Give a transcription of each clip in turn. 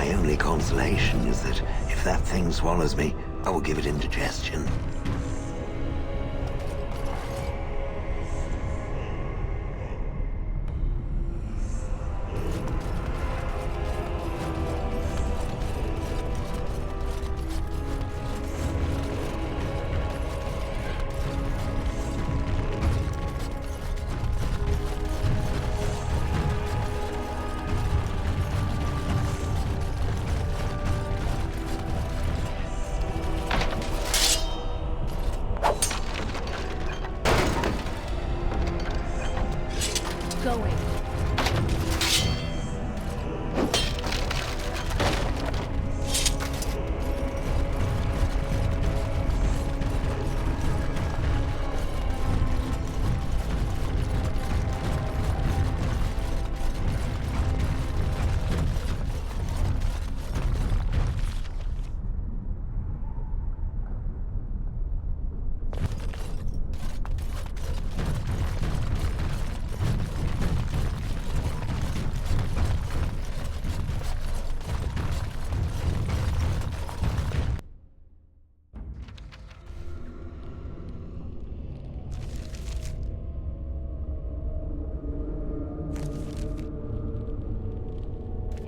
My only consolation is that if that thing swallows me, I will give it indigestion. Going.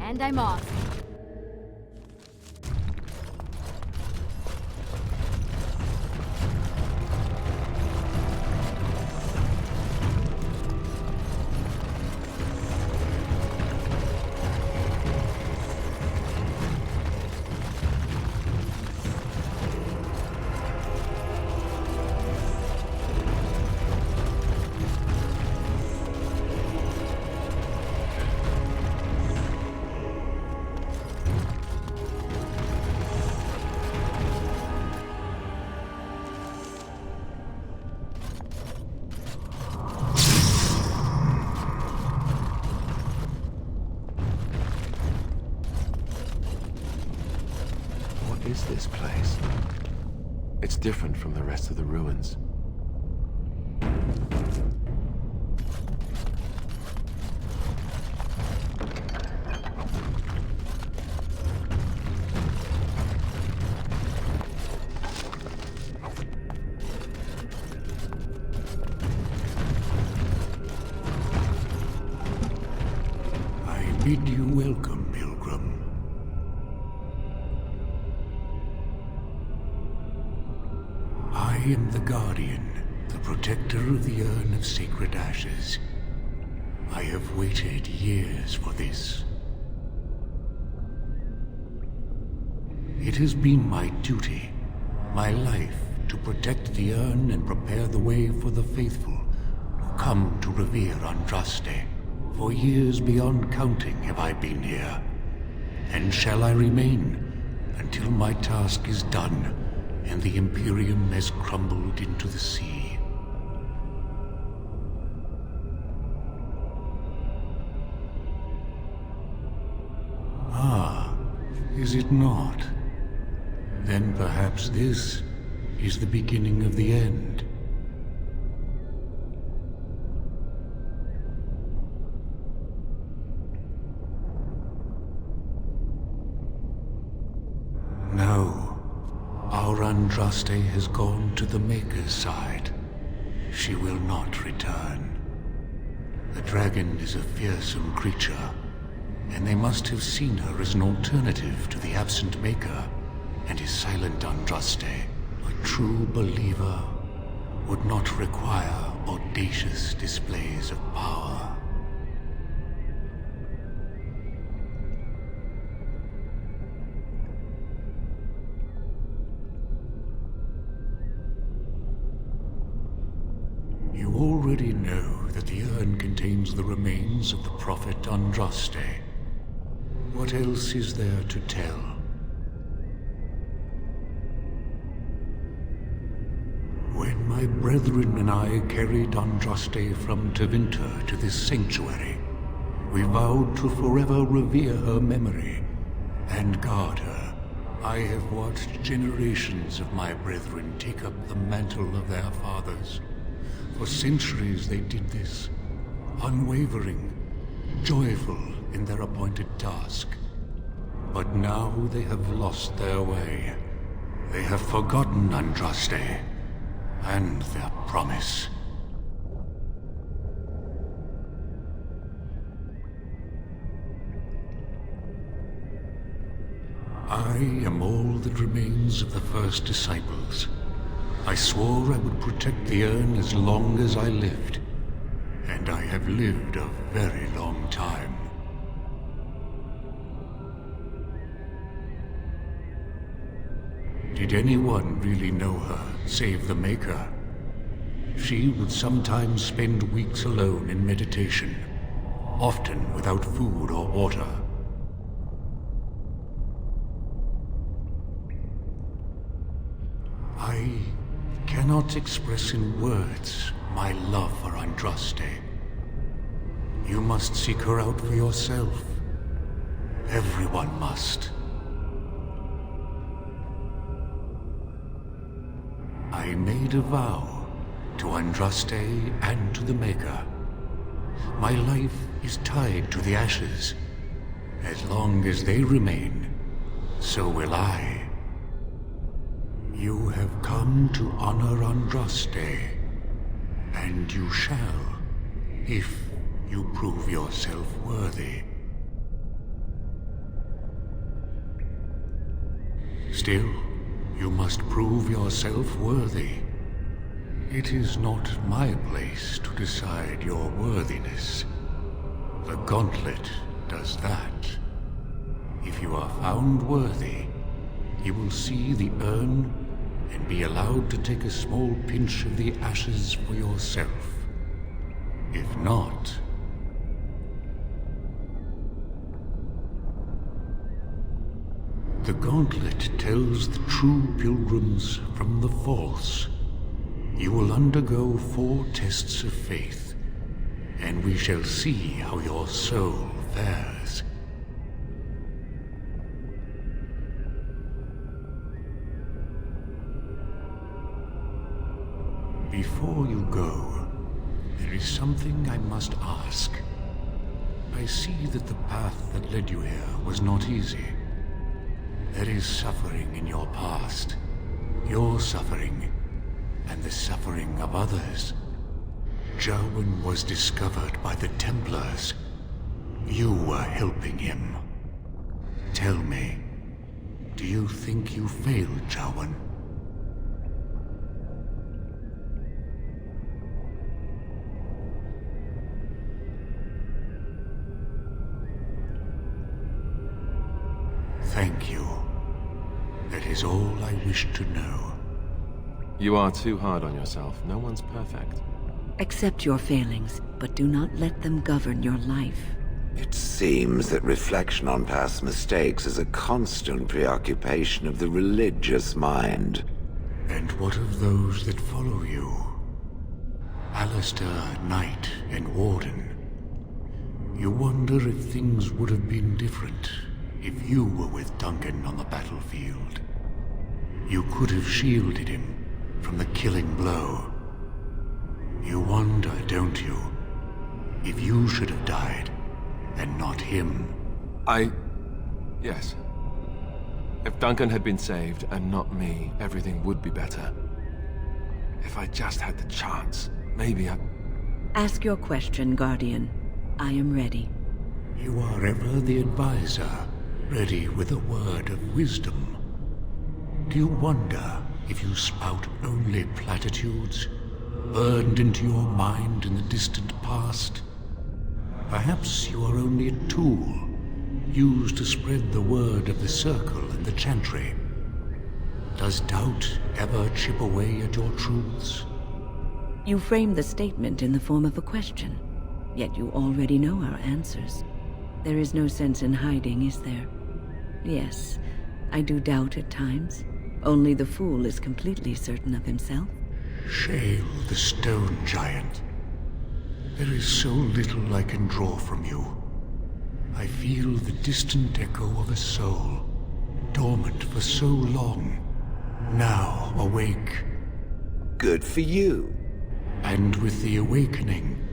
And I'm off. What is this place? It's different from the rest of the ruins. I bid you welcome, Pilgrim. I am the Guardian, the protector of the Urn of Sacred Ashes. I have waited years for this. It has been my duty, my life, to protect the Urn and prepare the way for the faithful who come to revere Andraste. For years beyond counting have I been here, and shall I remain until my task is done and the Imperium has crumbled into the sea. Ah, is it not? Then perhaps this is the beginning of the end. No. Our Andraste has gone to the Maker's side. She will not return. The dragon is a fearsome creature, and they must have seen her as an alternative to the absent Maker and his silent Andraste. A true believer would not require audacious displays of power. You already know that the urn contains the remains of the prophet Andraste. What else is there to tell? When my brethren and I carried Andraste from Tevinter to this sanctuary, we vowed to forever revere her memory and guard her. I have watched generations of my brethren take up the mantle of their fathers. For centuries they did this, unwavering, joyful in their appointed task. But now they have lost their way. They have forgotten Andraste and their promise. I am all that remains of the first disciples. I swore I would protect the urn as long as I lived, and I have lived a very long time. Did anyone really know her, save the Maker? She would sometimes spend weeks alone in meditation, often without food or water. I cannot express in words my love for Andraste. You must seek her out for yourself. Everyone must. I made a vow to Andraste and to the Maker. My life is tied to the ashes. As long as they remain, so will I. You have come to honor Andraste, and you shall, if you prove yourself worthy. Still, you must prove yourself worthy. It is not my place to decide your worthiness. The Gauntlet does that. If you are found worthy, you will see the urn and be allowed to take a small pinch of the ashes for yourself. If not... The Gauntlet tells the true pilgrims from the false. You will undergo 4 tests of faith, and we shall see how your soul fares. Before you go, there is something I must ask. I see that the path that led you here was not easy. There is suffering in your past. Your suffering, and the suffering of others. Jarwin was discovered by the Templars. You were helping him. Tell me, do you think you failed Jarwin? Thank you. That is all I wish to know. You are too hard on yourself. No one's perfect. Accept your failings, but do not let them govern your life. It seems that reflection on past mistakes is a constant preoccupation of the religious mind. And what of those that follow you? Alistair, Knight, and Warden. You wonder if things would have been different if you were with Duncan on the battlefield. You could have shielded him from the killing blow. You wonder, don't you, if you should have died and not him? Yes. If Duncan had been saved and not me, everything would be better. If I just had the chance, maybe I... Ask your question, Guardian. I am ready. You are ever the advisor, ready with a word of wisdom. Do you wonder if you spout only platitudes, burned into your mind in the distant past? Perhaps you are only a tool, used to spread the word of the Circle and the Chantry. Does doubt ever chip away at your truths? You frame the statement in the form of a question, yet you already know our answers. There is no sense in hiding, is there? Yes, I do doubt at times. Only the fool is completely certain of himself. Shale, the stone giant. There is so little I can draw from you. I feel the distant echo of a soul, dormant for so long, now awake. Good for you. And with the awakening,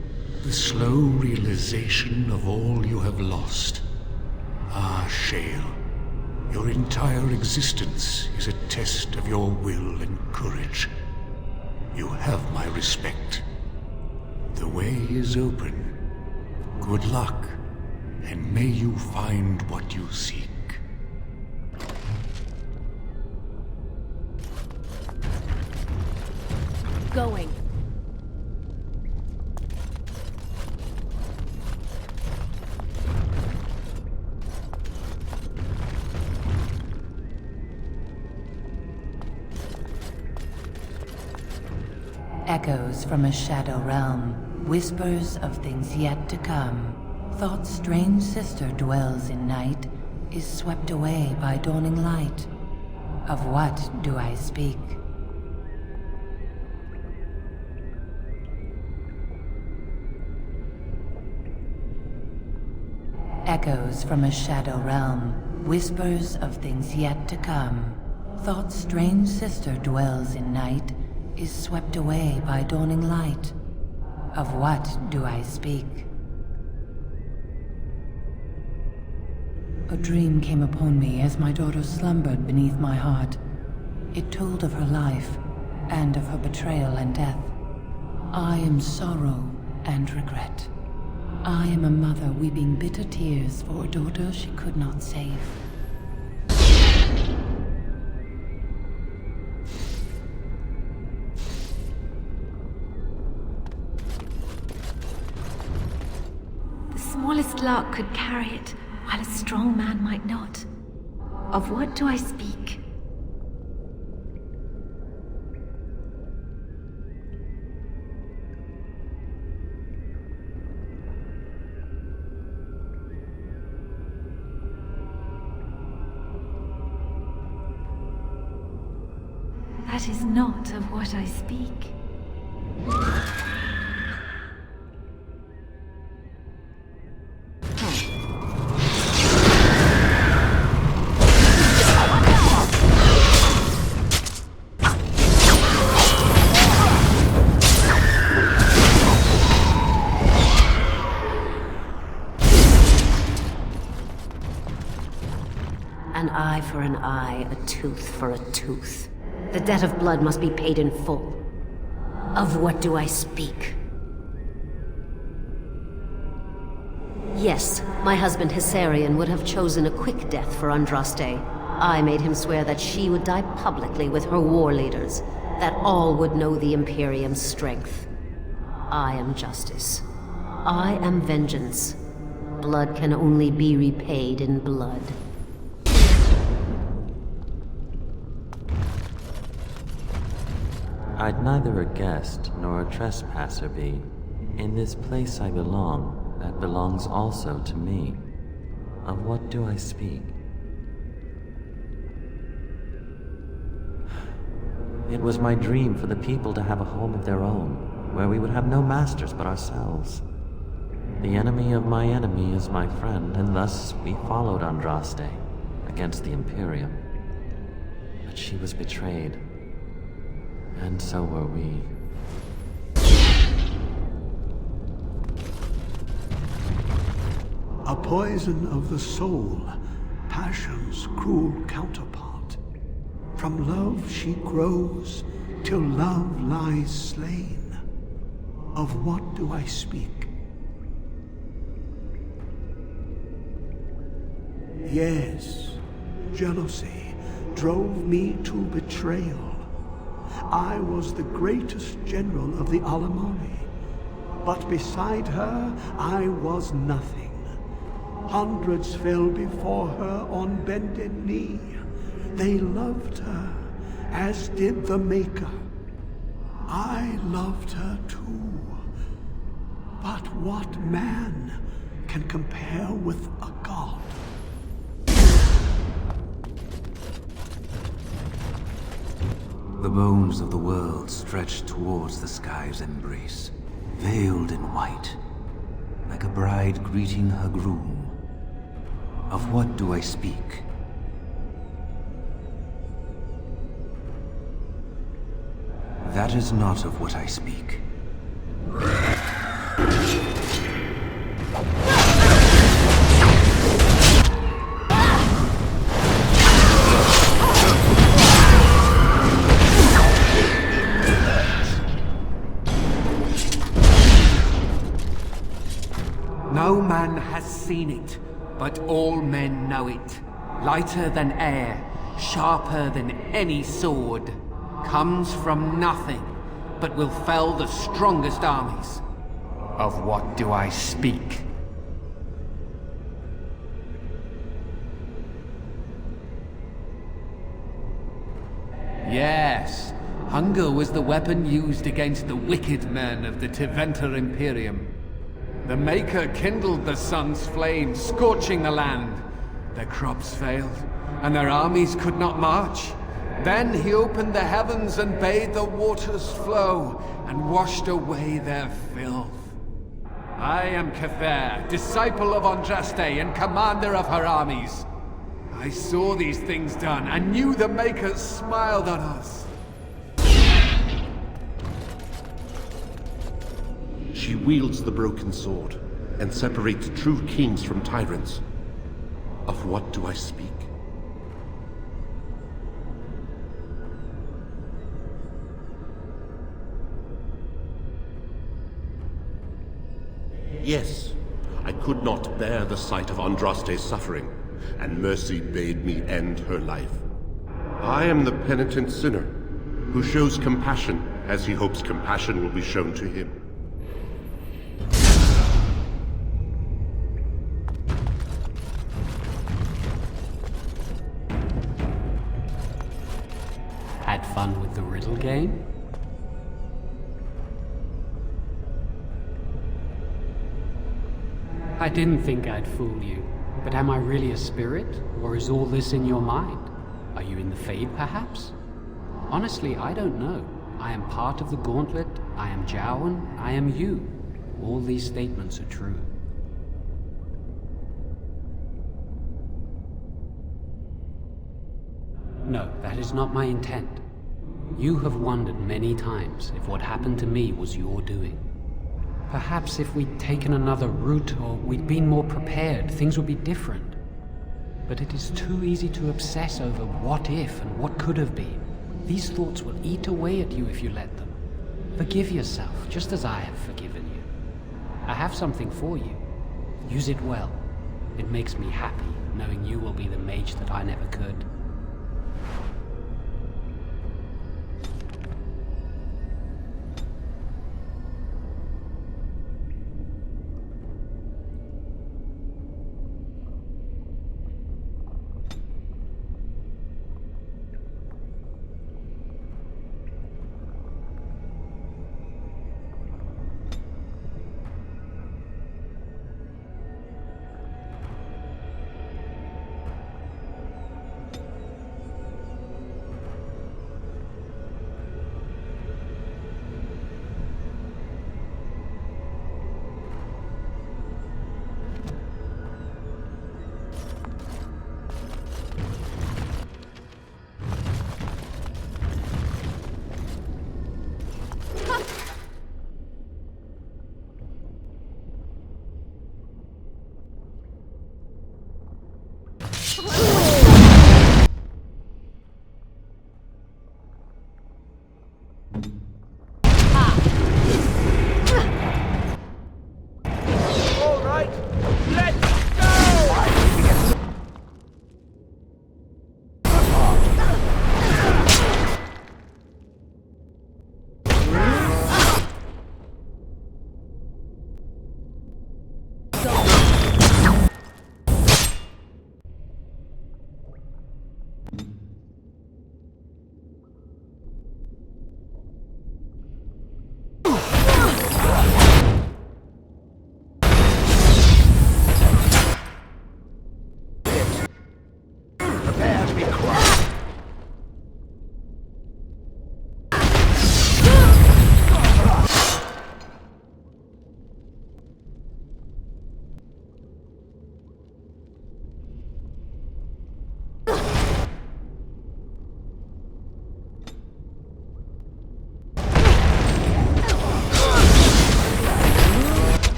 the slow realization of all you have lost. Ah, Shale, Your entire existence is a test of your will and courage. You have my respect. The way is open. Good luck, and may you find what you seek. Going. Echoes from a shadow realm, whispers of things yet to come. Thought's strange sister dwells in night, is swept away by dawning light. Of what do I speak? Echoes from a shadow realm, whispers of things yet to come. Thought's strange sister dwells in night, is swept away by dawning light. Of what do I speak? A dream came upon me as my daughter slumbered beneath my heart. It told of her life, and of her betrayal and death. I am sorrow and regret. I am a mother weeping bitter tears for a daughter she could not save. The smallest lark could carry it, while a strong man might not. Of what do I speak? That is not of what I speak. An eye for an eye, a tooth for a tooth. The debt of blood must be paid in full. Of what do I speak? Yes, my husband Hissarion would have chosen a quick death for Andraste. I made him swear that she would die publicly with her war leaders, that all would know the Imperium's strength. I am justice. I am vengeance. Blood can only be repaid in blood. I'd neither a guest nor a trespasser be. In this place I belong, that belongs also to me. Of what do I speak? It was my dream for the people to have a home of their own, where we would have no masters but ourselves. The enemy of my enemy is my friend, and thus we followed Andraste against the Imperium. But she was betrayed. And so were we. A poison of the soul, passion's cruel counterpart. From love she grows, till love lies slain. Of what do I speak? Yes, jealousy drove me to betrayal. I was the greatest general of the Alamari, but beside her I was nothing. Hundreds fell before her on bended knee. They loved her, as did the Maker. I loved her too. But what man can compare with a god? The bones of the world stretch towards the sky's embrace, veiled in white, like a bride greeting her groom. Of what do I speak? That is not of what I speak. No man has seen it, but all men know it. Lighter than air, sharper than any sword. Comes from nothing, but will fell the strongest armies. Of what do I speak? Yes, hunger was the weapon used against the wicked men of the Tevinter Imperium. The Maker kindled the sun's flame, scorching the land. Their crops failed, and their armies could not march. Then he opened the heavens and bade the waters flow, and washed away their filth. I am Cather, disciple of Andraste and commander of her armies. I saw these things done, and knew the Makers smiled on us. She wields the broken sword, and separates true kings from tyrants. Of what do I speak? Yes, I could not bear the sight of Andraste's suffering, and mercy bade me end her life. I am the penitent sinner, who shows compassion as he hopes compassion will be shown to him. Had fun with the riddle game? I didn't think I'd fool you, but am I really a spirit, or is all this in your mind? Are you in the Fade, perhaps? Honestly, I don't know. I am part of the Gauntlet, I am Jowan, I am you. All these statements are true. No, that is not my intent. You have wondered many times if what happened to me was your doing. Perhaps if we'd taken another route or we'd been more prepared, things would be different. But it is too easy to obsess over what if and what could have been. These thoughts will eat away at you if you let them. Forgive yourself, just as I have forgiven you. I have something for you. Use it well. It makes me happy, knowing you will be the mage that I never could.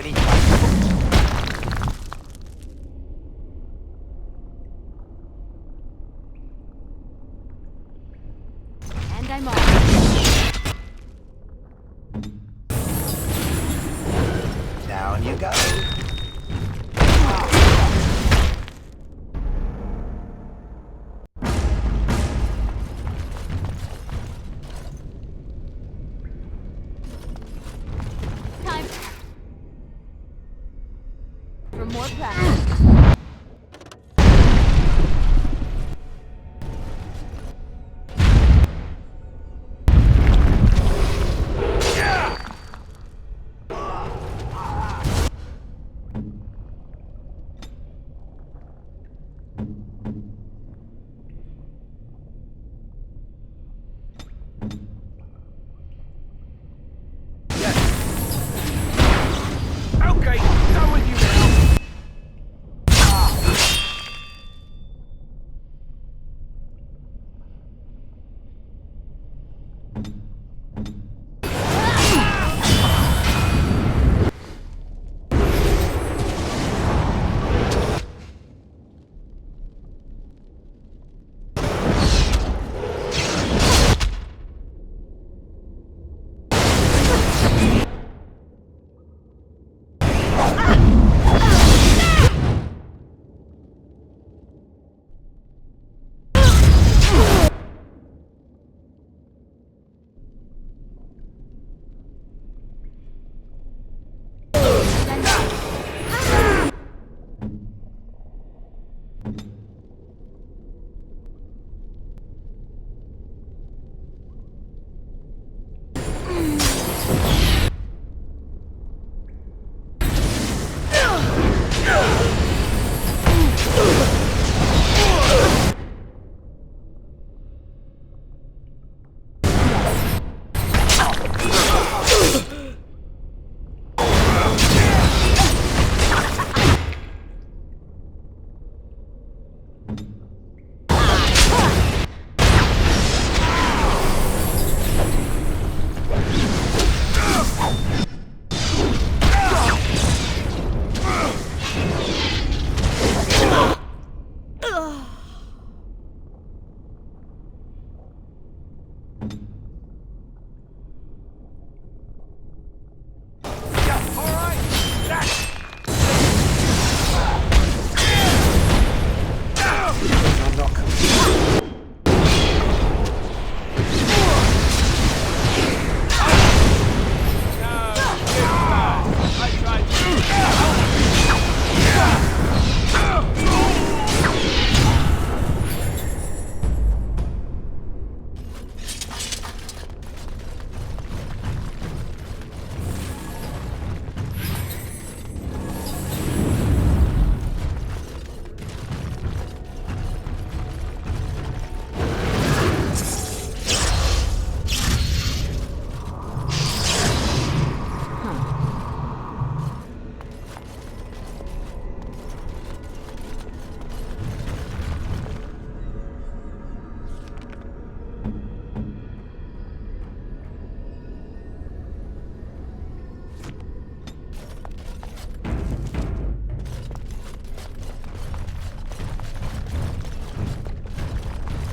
beneath my foot. And I'm off. Down you go. Time for more practice. Okay, done with you now.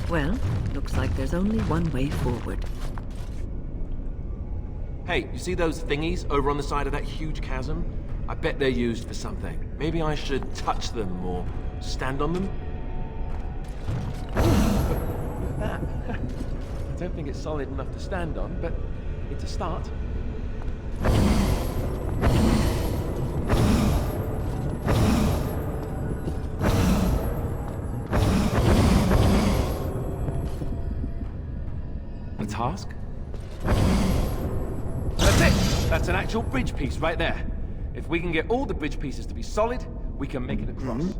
Well, looks like there's only one way forward. Hey, you see those thingies over on the side of that huge chasm? I bet they're used for something. Maybe I should touch them or stand on them? Look at that. I don't think it's solid enough to stand on, but it's a start. A task? That's it! That's an actual bridge piece right there. If we can get all the bridge pieces to be solid, we can make it across.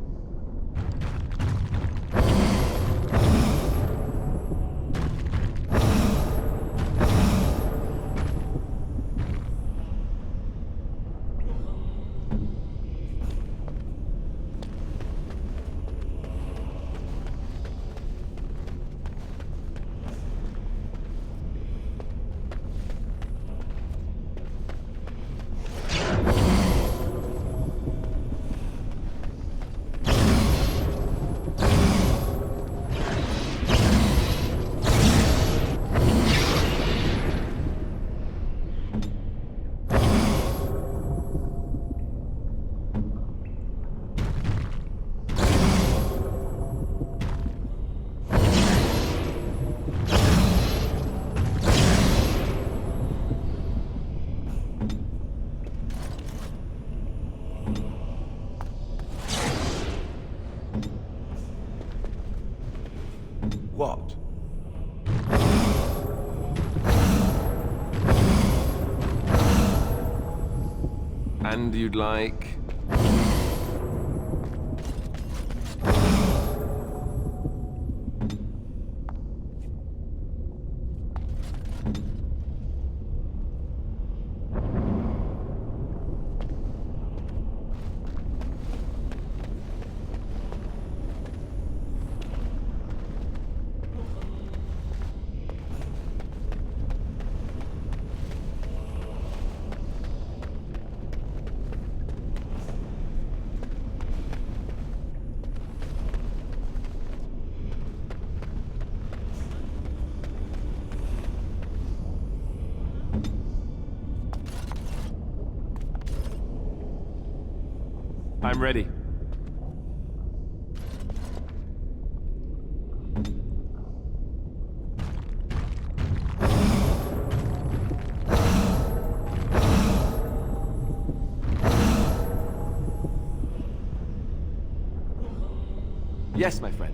What? And you'd like... I'm ready. Yes, my friend.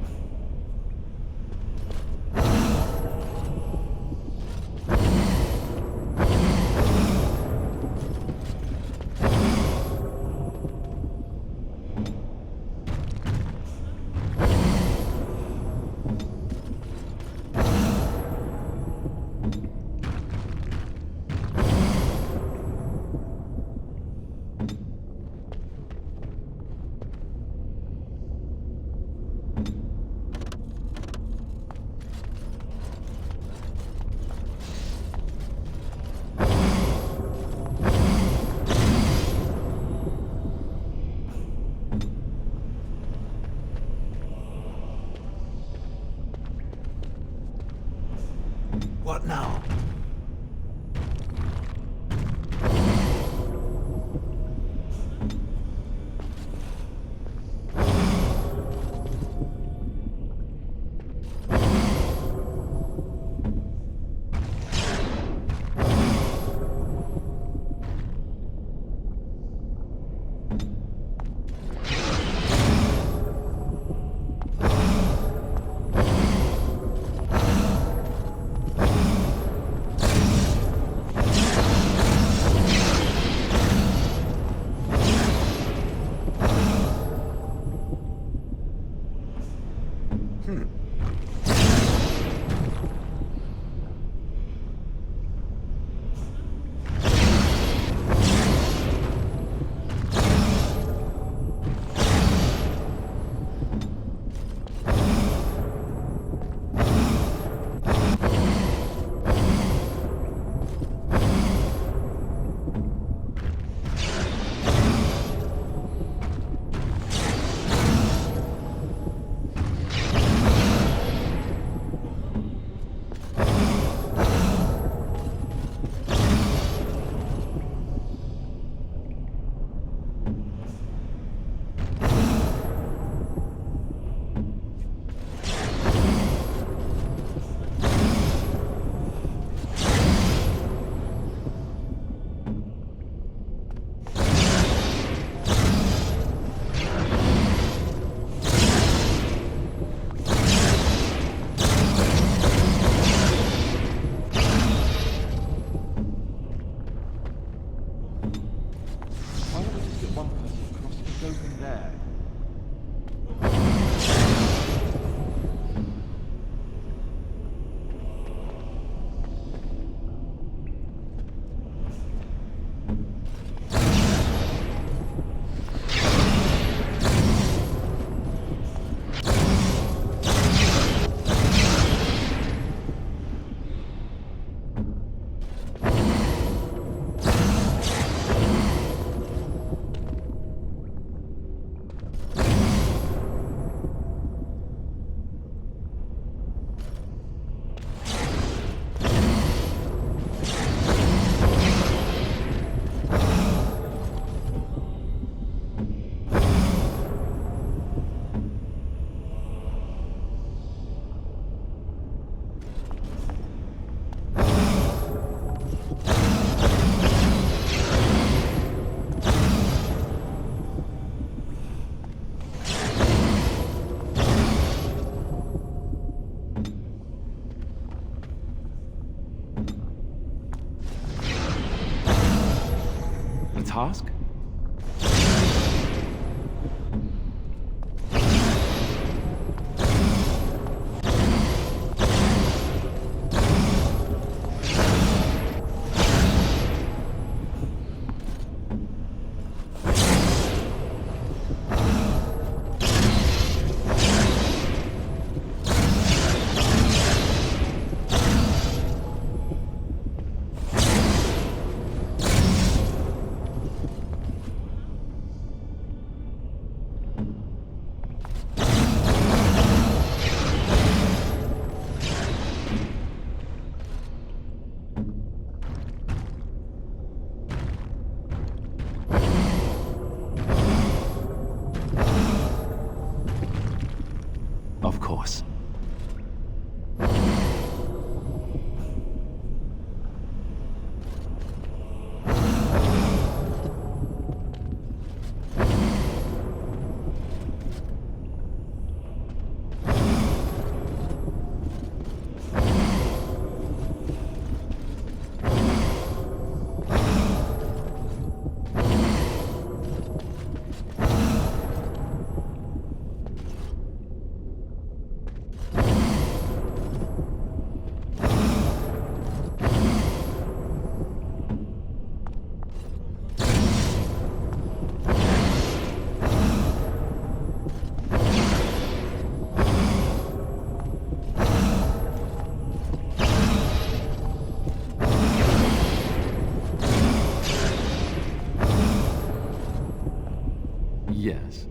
What now? task? Of course. Yes.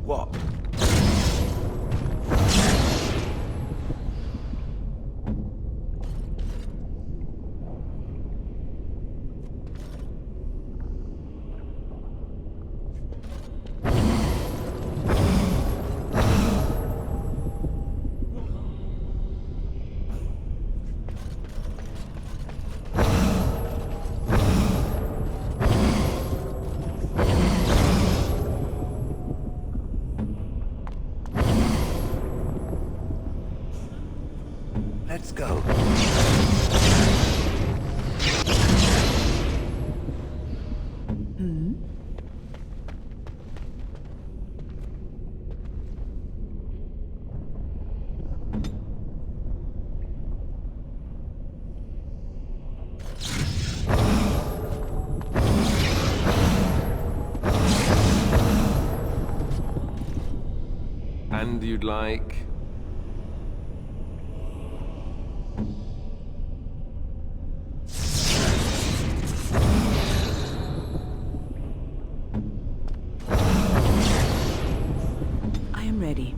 What? Let's go. And you'd like... I am ready.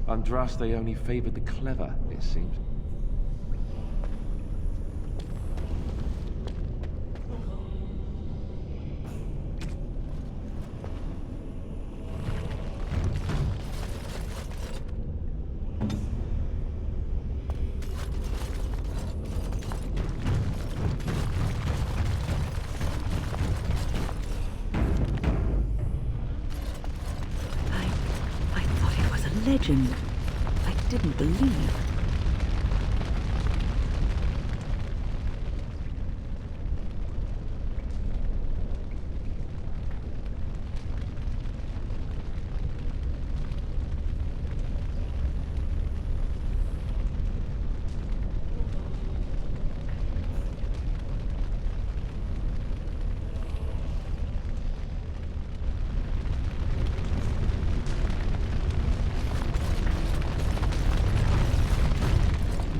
Andraste only favored the clever, it seems. religion I didn't believe.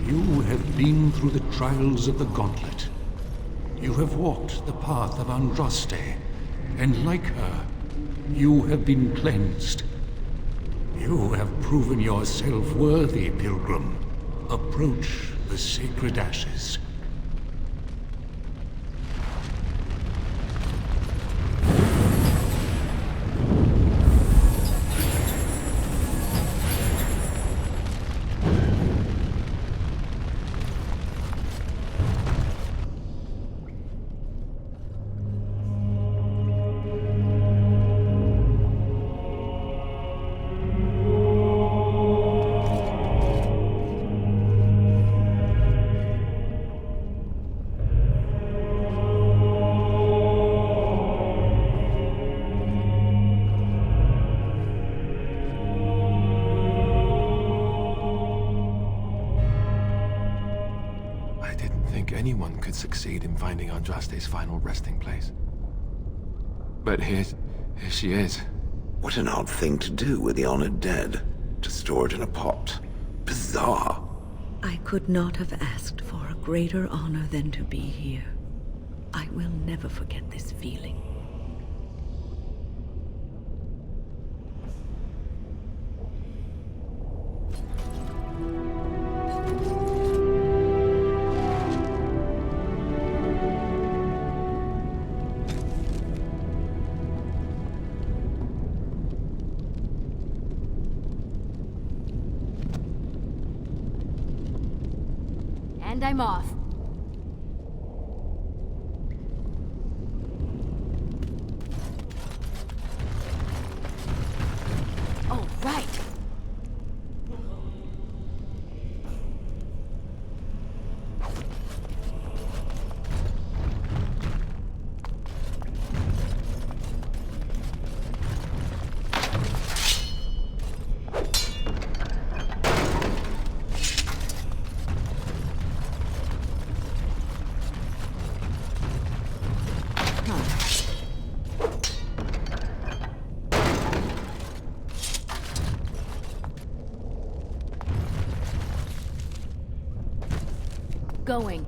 You have been through the trials of the Gauntlet. You have walked the path of Andraste, and like her, you have been cleansed. You have proven yourself worthy, Pilgrim. Approach the sacred ashes. Anyone could succeed in finding Andraste's final resting place. But here she is. What an odd thing to do with the honored dead. To store it in a pot. Bizarre. I could not have asked for a greater honor than to be here. I will never forget this feeling. And I'm off. Oh, right. Going.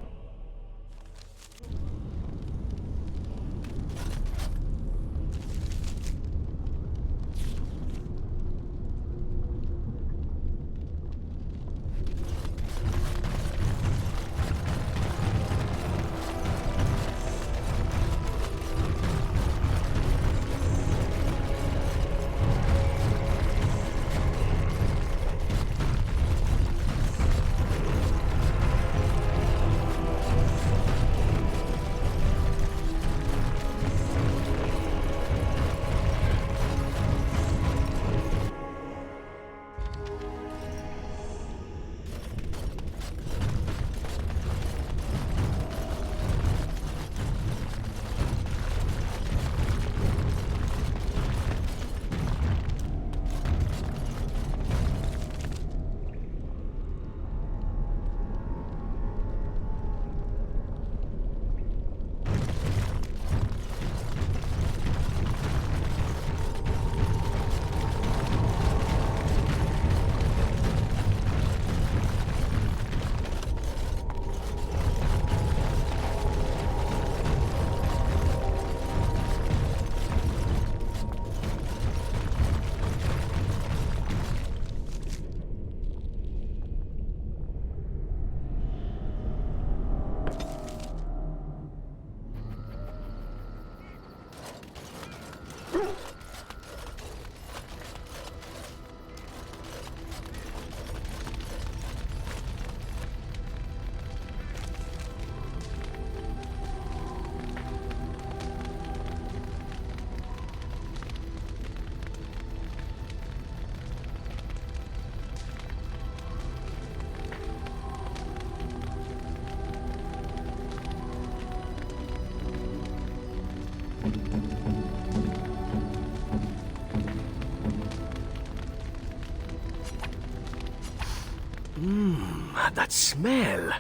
That smell.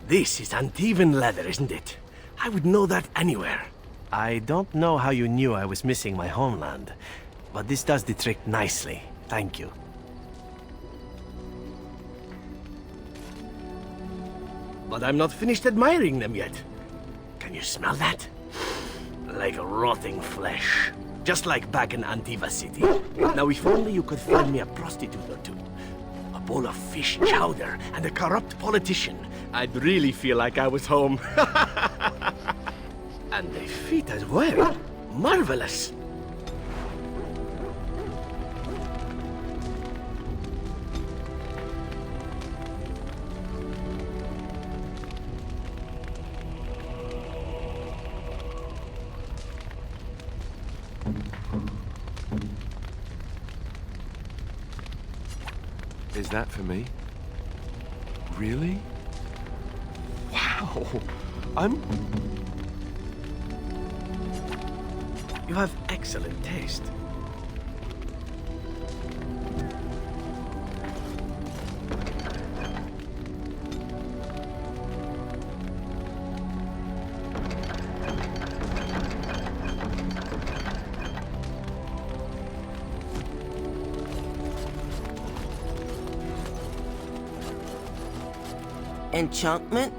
This is Antivan leather, isn't it? I would know that anywhere. I don't know how you knew I was missing my homeland, but this does the trick nicely. Thank you. But I'm not finished admiring them yet. Can you smell that? Like rotting flesh. Just like back in Antiva City. Now, if only you could find me a prostitute or two. A bowl of fish chowder and a corrupt politician. I'd really feel like I was home. And the feet as well. Marvelous. Is that for me? Really? Wow! You have excellent taste. Enchantment?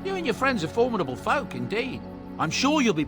You and your friends are formidable folk, indeed. I'm sure you'll be...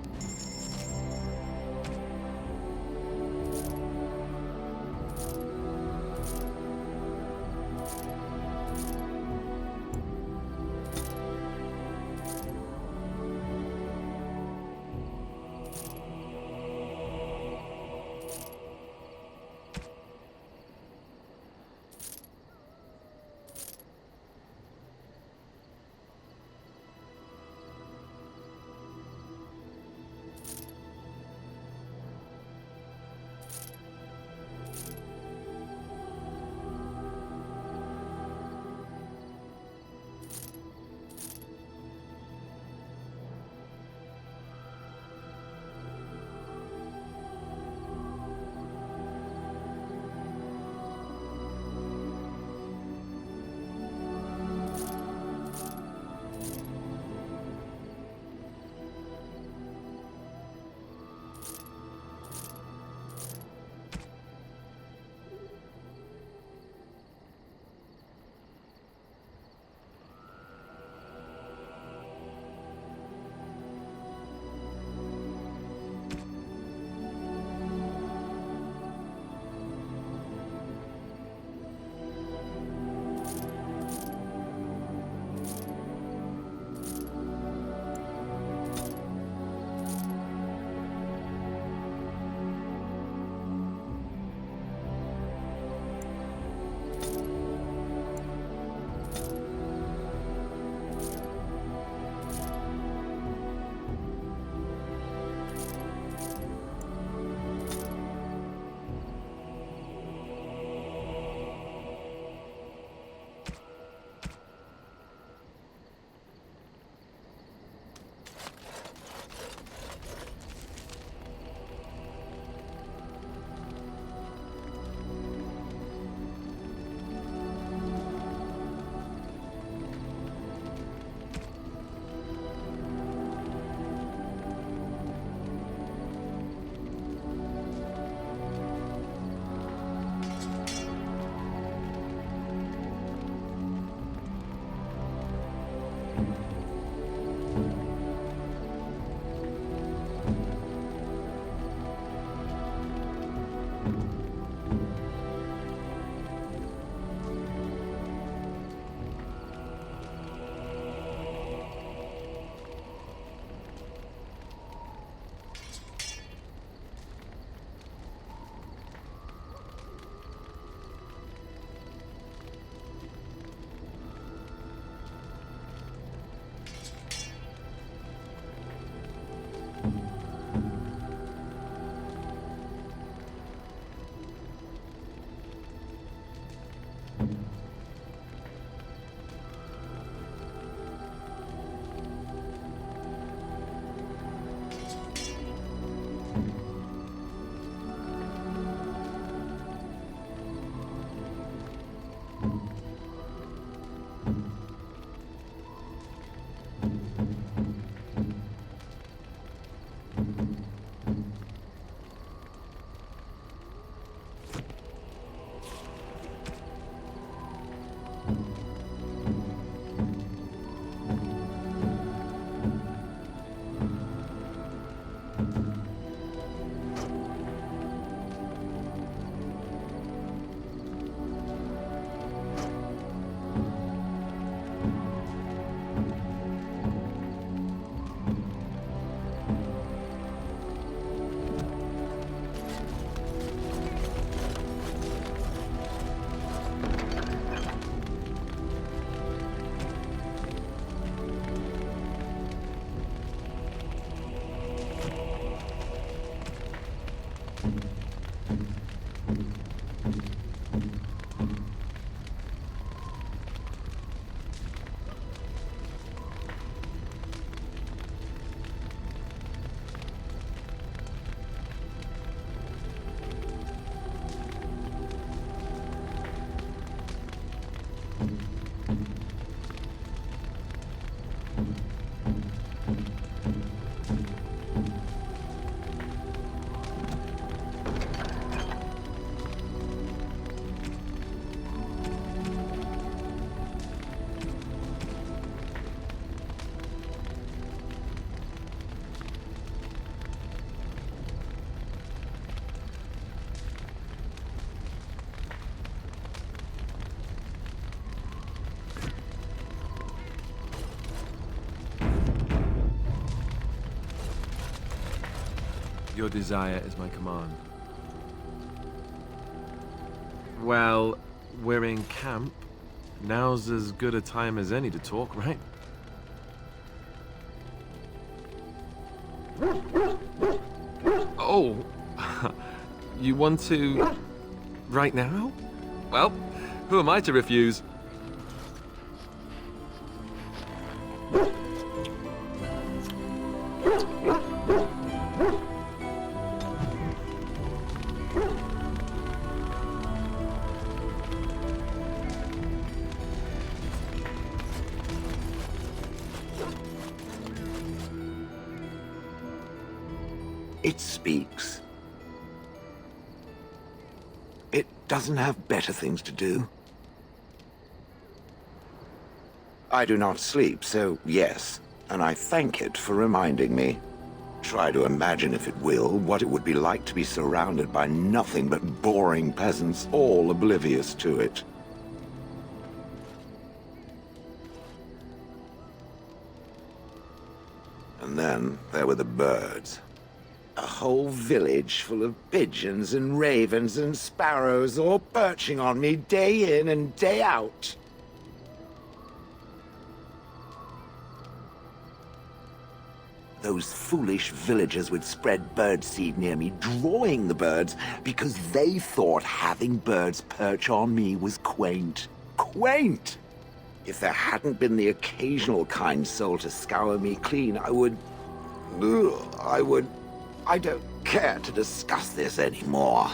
Your desire is my command. Well, we're in camp. Now's as good a time as any to talk, right? Oh, you want to... right now? Well, who am I to refuse? It speaks. It doesn't have better things to do. I do not sleep, so yes, and I thank it for reminding me. Try to imagine, if it will, what it would be like to be surrounded by nothing but boring peasants, all oblivious to it. And then there were the birds. A whole village full of pigeons and ravens and sparrows all perching on me day in and day out. Those foolish villagers would spread birdseed near me, drawing the birds, because they thought having birds perch on me was quaint. Quaint! If there hadn't been the occasional kind soul to scour me clean, I don't care to discuss this anymore.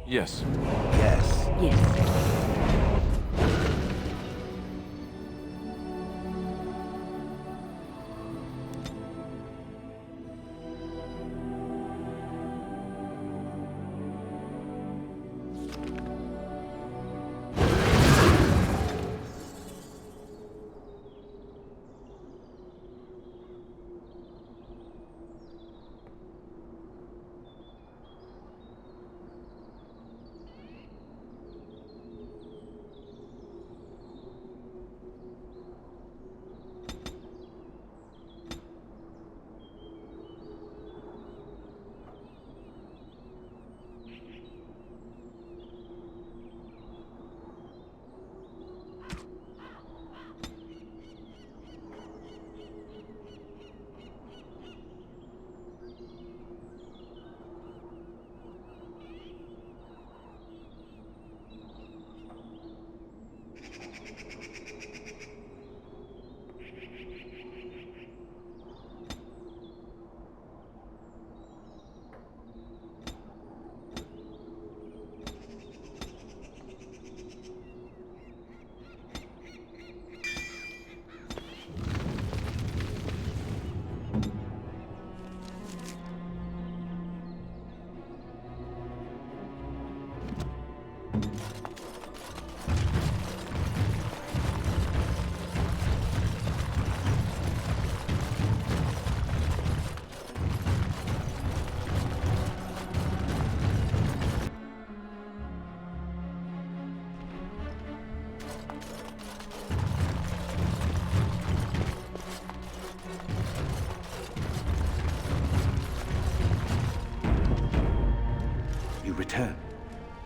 Yes. Yes. Yes.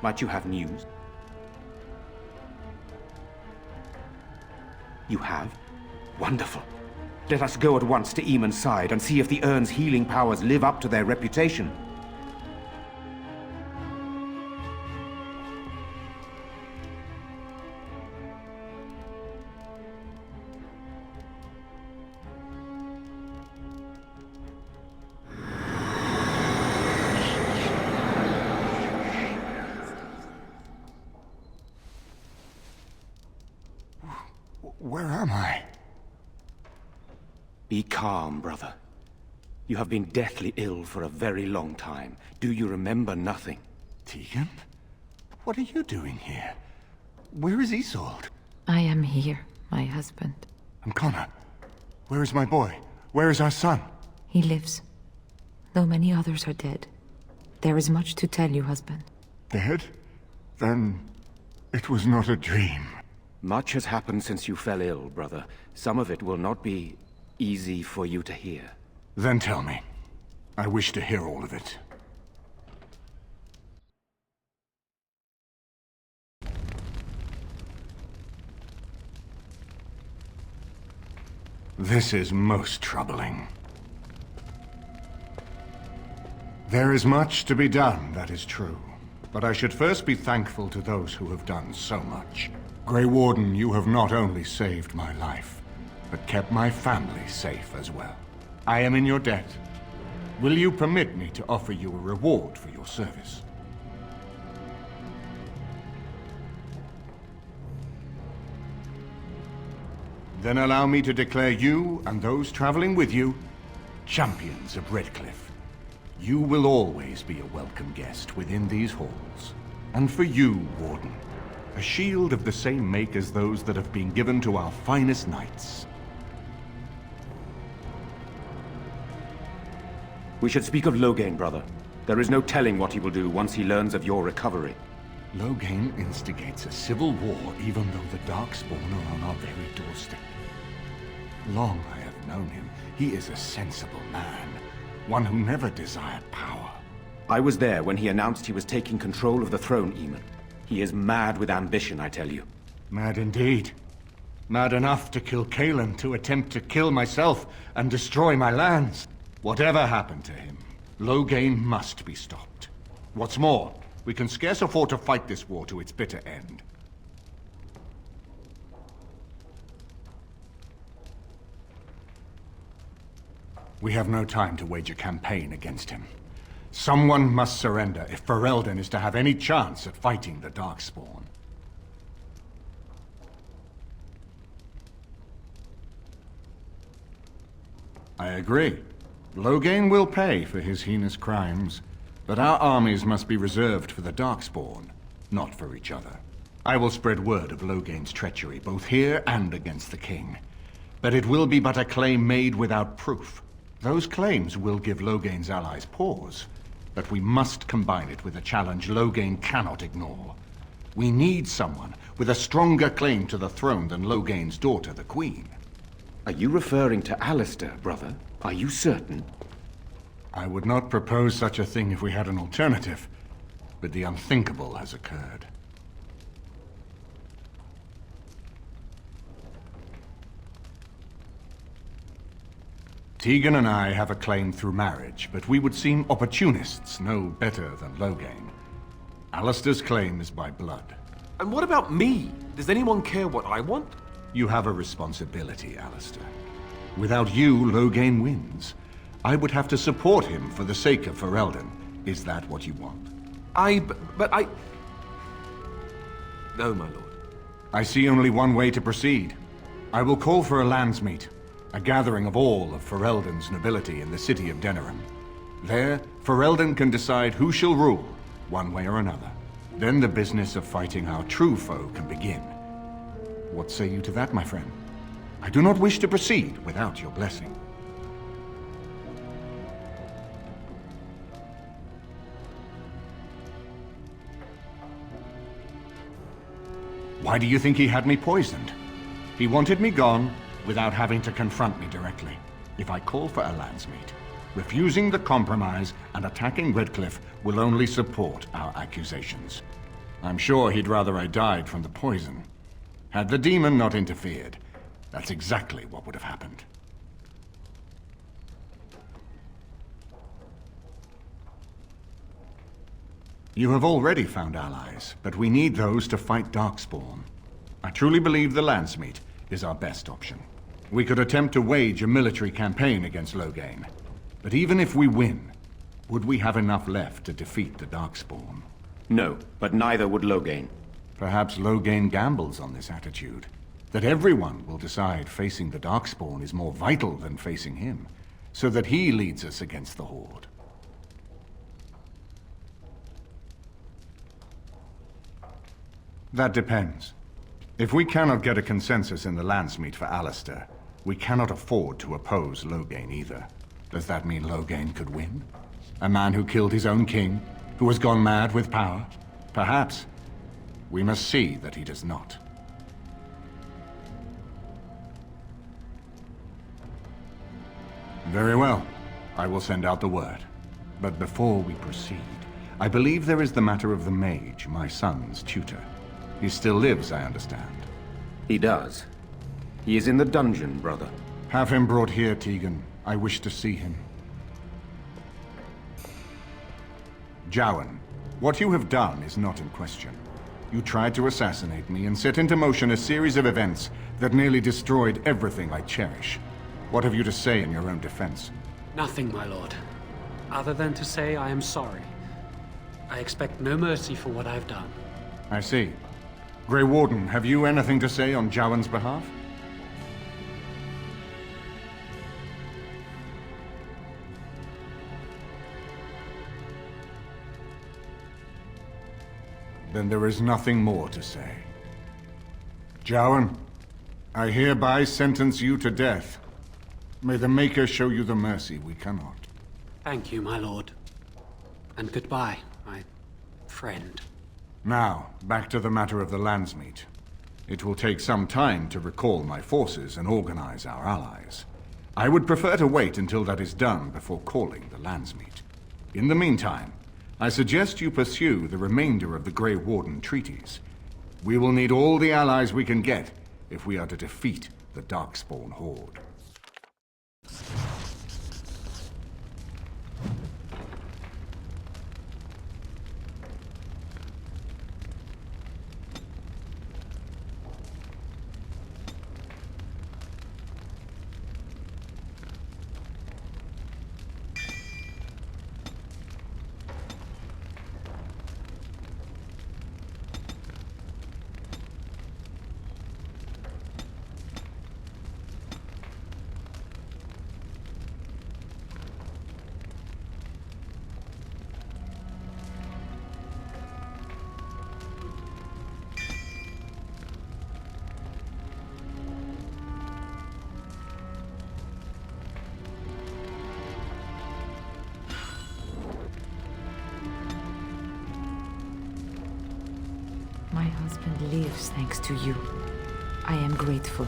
Might you have news? You have? Wonderful. Let us go at once to Eamon's side and see if the urn's healing powers live up to their reputation. Where am I? Be calm, brother. You have been deathly ill for a very long time. Do you remember nothing? Tegan? What are you doing here? Where is Isolde? I am here, my husband. And Connor? Where is my boy? Where is our son? He lives. Though many others are dead. There is much to tell you, husband. Dead? Then it was not a dream. Much has happened since you fell ill, brother. Some of it will not be easy for you to hear. Then tell me. I wish to hear all of it. This is most troubling. There is much to be done, that is true. But I should first be thankful to those who have done so much. Grey Warden, you have not only saved my life, but kept my family safe as well. I am in your debt. Will you permit me to offer you a reward for your service? Then allow me to declare you and those traveling with you champions of Redcliffe. You will always be a welcome guest within these halls. And for you, Warden, a shield of the same make as those that have been given to our finest knights. We should speak of Loghain, brother. There is no telling what he will do once he learns of your recovery. Loghain instigates a civil war even though the Darkspawn are on our very doorstep. Long I have known him. He is a sensible man. One who never desired power. I was there when he announced he was taking control of the throne, Eamon. He is mad with ambition, I tell you. Mad indeed. Mad enough to kill Cailan, to attempt to kill myself and destroy my lands. Whatever happened to him, Loghain must be stopped. What's more, we can scarce afford to fight this war to its bitter end. We have no time to wage a campaign against him. Someone must surrender if Ferelden is to have any chance at fighting the Darkspawn. I agree. Loghain will pay for his heinous crimes, but our armies must be reserved for the Darkspawn, not for each other. I will spread word of Loghain's treachery, both here and against the king. But it will be but a claim made without proof. Those claims will give Loghain's allies pause, but we must combine it with a challenge Loghain cannot ignore. We need someone with a stronger claim to the throne than Loghain's daughter, the Queen. Are you referring to Alistair, brother? Are you certain? I would not propose such a thing if we had an alternative, but the unthinkable has occurred. Tegan and I have a claim through marriage, but we would seem opportunists no better than Loghain. Alistair's claim is by blood. And what about me? Does anyone care what I want? You have a responsibility, Alistair. Without you, Loghain wins. I would have to support him for the sake of Ferelden. Is that what you want? But I... No, my lord. I see only one way to proceed. I will call for a landsmeet. A gathering of all of Ferelden's nobility in the city of Denerim. There, Ferelden can decide who shall rule, one way or another. Then the business of fighting our true foe can begin. What say you to that, my friend? I do not wish to proceed without your blessing. Why do you think he had me poisoned? He wanted me gone without having to confront me directly. If I call for a landsmeet, refusing the compromise and attacking Redcliffe will only support our accusations. I'm sure he'd rather I died from the poison. Had the demon not interfered, that's exactly what would have happened. You have already found allies, but we need those to fight Darkspawn. I truly believe the Landsmeet is our best option. We could attempt to wage a military campaign against Logain. But even if we win, would we have enough left to defeat the Darkspawn? No, but neither would Logain. Perhaps Logain gambles on this attitude. That everyone will decide facing the Darkspawn is more vital than facing him, so that he leads us against the Horde. That depends. If we cannot get a consensus in the Landsmeet for Alistair, we cannot afford to oppose Logain either. Does that mean Logain could win? A man who killed his own king, who has gone mad with power? Perhaps. We must see that he does not. Very well. I will send out the word. But before we proceed, I believe there is the matter of the mage, my son's tutor. He still lives, I understand. He does. He is in the dungeon, brother. Have him brought here, Tegan. I wish to see him. Jowan, what you have done is not in question. You tried to assassinate me and set into motion a series of events that nearly destroyed everything I cherish. What have you to say in your own defense? Nothing, my lord. Other than to say I am sorry. I expect no mercy for what I've done. I see. Grey Warden, have you anything to say on Jowan's behalf? Then there is nothing more to say. Jowan, I hereby sentence you to death. May the Maker show you the mercy we cannot. Thank you, my lord. And goodbye, my friend. Now, back to the matter of the Landsmeet. It will take some time to recall my forces and organize our allies. I would prefer to wait until that is done before calling the Landsmeet. In the meantime, I suggest you pursue the remainder of the Grey Warden treaties. We will need all the allies we can get if we are to defeat the Darkspawn Horde. My husband lives thanks to you. I am grateful.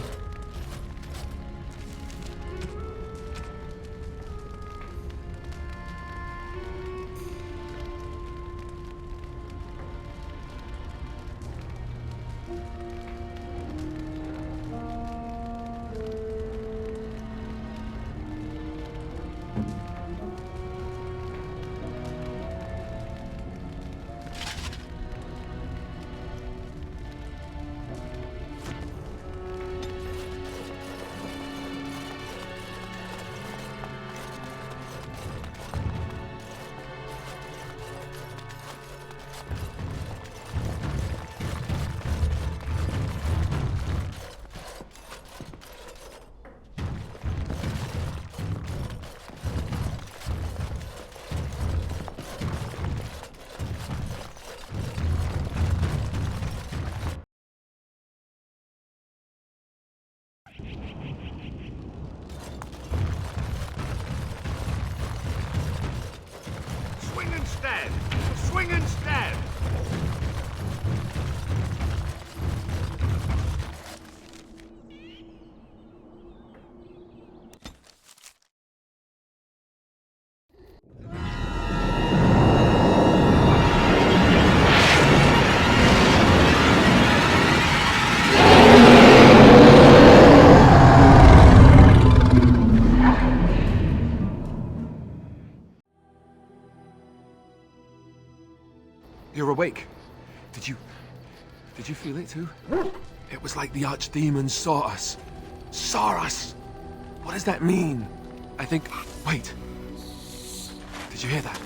Swing and stab! awake. Did you feel it too? It was like the archdemon saw us. Saw us! What does that mean? I think... Wait. Did you hear that?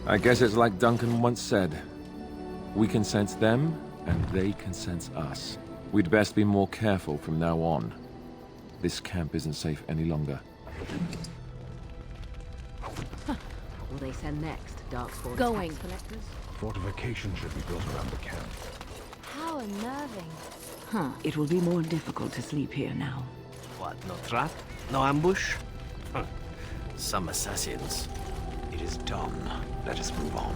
I guess it's like Duncan once said. We can sense them, and they can sense us. We'd best be more careful from now on. This camp isn't safe any longer. Will they send next, Darkspawn? Going. Collectors? Fortification should be built around the camp. How unnerving. Huh. It will be more difficult to sleep here now. What, no trap? No ambush? Huh. Some assassins. It is done. Let us move on.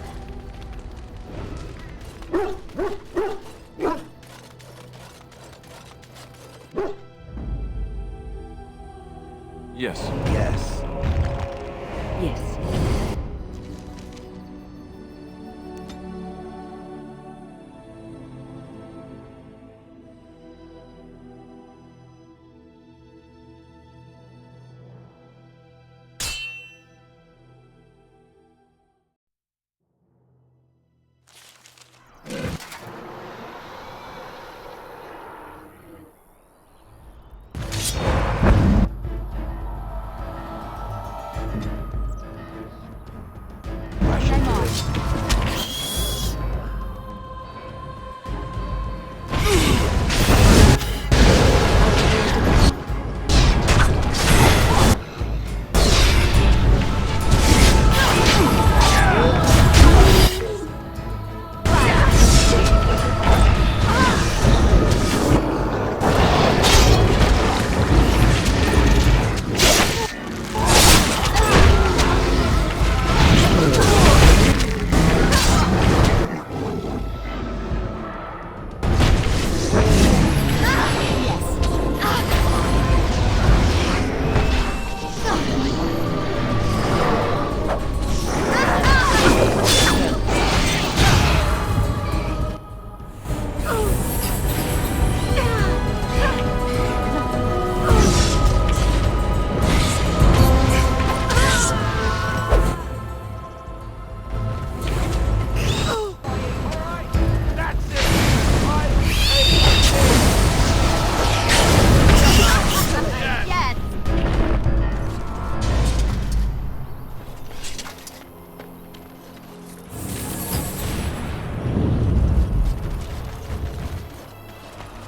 Yes. Yes. Yes.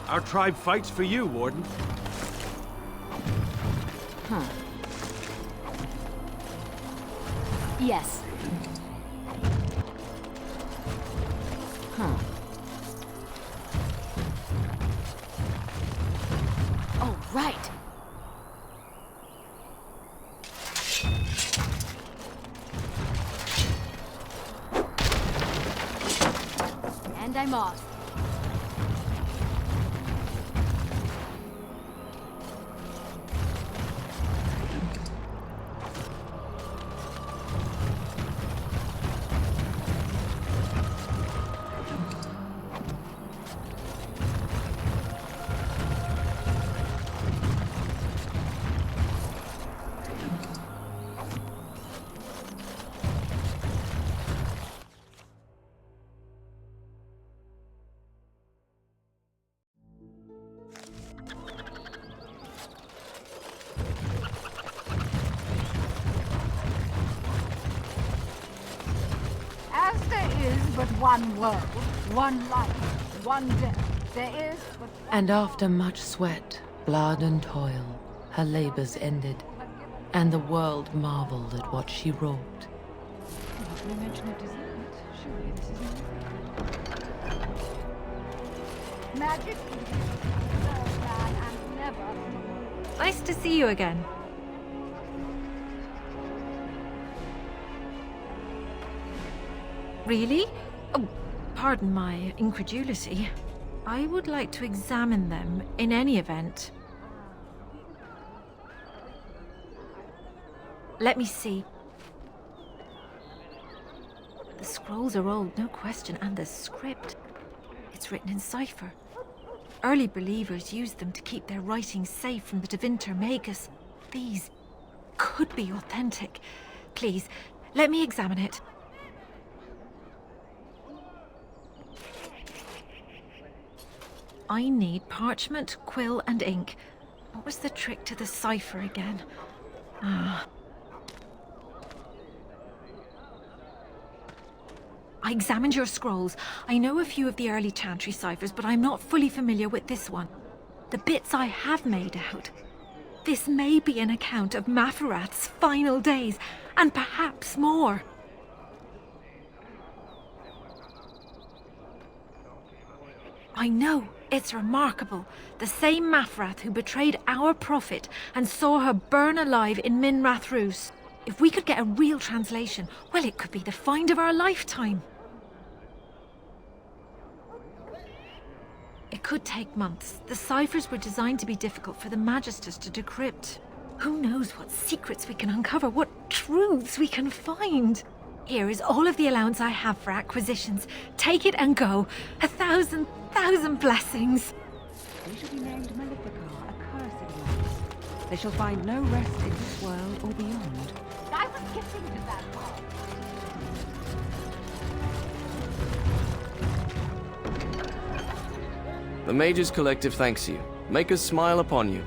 Our tribe fights for you, Warden. Huh. Yes. Huh. Oh, right. And I'm off. one world, one life, one death. There is but... And after much sweat, blood and toil, her labors ended, and the world marveled at what she wrought. We mention a dessert. Surely this is magic. Man and never. Nice to see you again. Really? Oh, pardon my incredulity. I would like to examine them in any event. Let me see. The scrolls are old, no question, and the script. It's written in cipher. Early believers used them to keep their writings safe from the Tevinter Magus. These could be authentic. Please, let me examine it. I need parchment, quill, and ink. What was the trick to the cipher again? Ah. I examined your scrolls. I know a few of the early Chantry ciphers, but I'm not fully familiar with this one. The bits I have made out. This may be an account of Maferath's final days, and perhaps more. I know, it's remarkable. The same Maferath who betrayed our prophet and saw her burn alive in Minrath Rus. If we could get a real translation, well, it could be the find of our lifetime. It could take months. The ciphers were designed to be difficult for the Magisters to decrypt. Who knows what secrets we can uncover, what truths we can find. Here is all of the allowance I have for acquisitions. Take it and go. 1,000 blessings. They shall be named Maleficar, accursed ones. They shall find no rest in this world or beyond. I was getting to that part. The Mages Collective thanks you. Make us smile upon you.